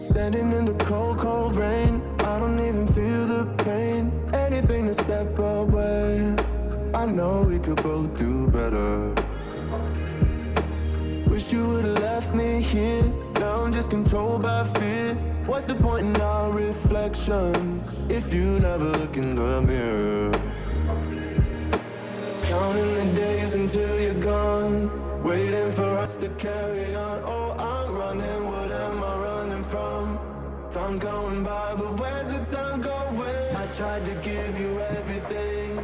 Standing in the cold, cold rain, I don't even feel the pain. Anything to step away, I know we could both do better. Wish you would've left me here, now I'm just controlled by fear. What's the point in our reflection, if you never look in the mirror? Counting the days until you're gone, waiting for us to carry on. Oh, I'm running, what am I running from? Time's going by, but where's the time going? I tried to give you everything,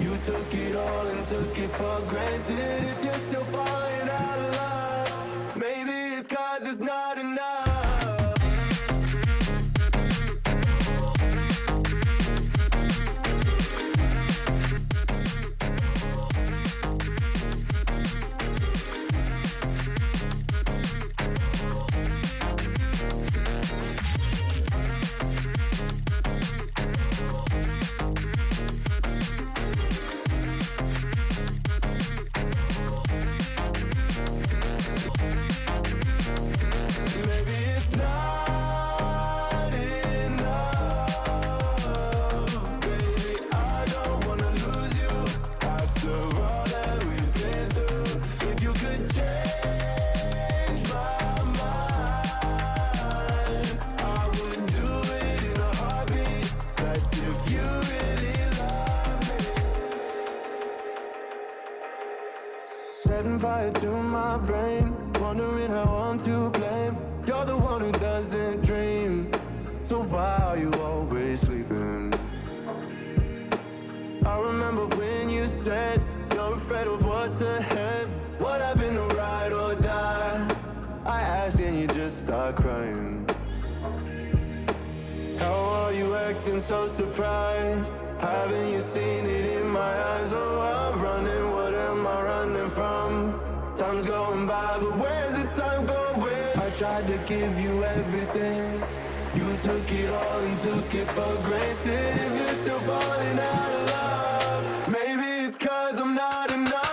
you took it all and took it for granted. If you're still falling out of love, maybe it's 'cause it's not enough. Setting fire to my brain, wondering how I'm to blame. You're the one who doesn't dream, so why are you always sleeping? I remember when you said you're afraid of what's ahead. What happened to ride or die? I asked and you just start crying. How are you acting so surprised? Haven't you seen it in my eyes? Oh, I'm running, what am I running from? Time's going by, but where's the time going? I tried to give you everything, you took it all and took it for granted. If you're still falling out of love, maybe it's 'cause I'm not enough.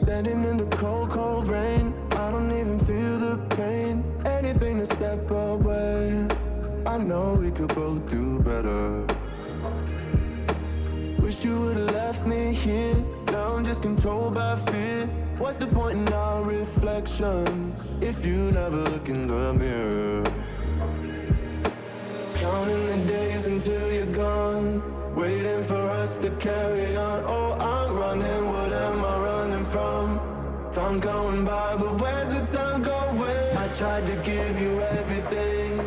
Standing in the cold, cold rain, I don't even feel the pain. Anything to step away, I know we could both do better. Wish you would've left me here, now I'm just controlled by fear. What's the point in our reflection, if you never look in the mirror? Counting the days until you're gone, waiting for us to carry on. Oh, I'm running, what am I running from? Time's going by, but where's the time going? I tried to give you everything,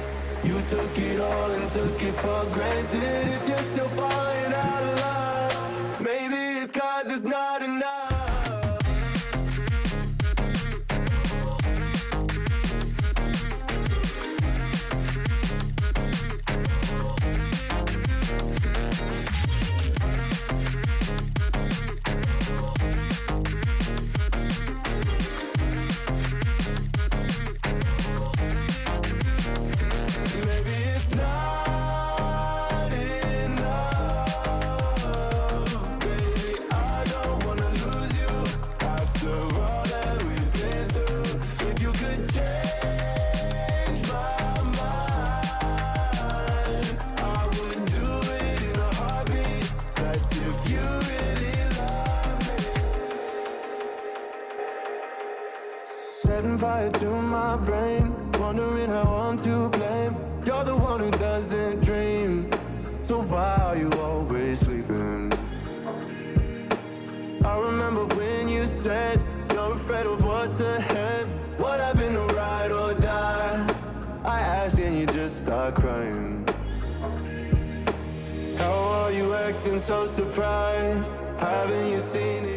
you took it all and took it for granted. If you're still falling out of love, maybe it's 'cause it's not enough. Maybe it's not enough. setting fire to my brain, wondering how I'm to blame. You're the one who doesn't dream, so why are you always sleeping? I remember when you said you're afraid of what's ahead. What happened to ride or die? I asked and you just start crying. How are you acting so surprised? Haven't you seen it?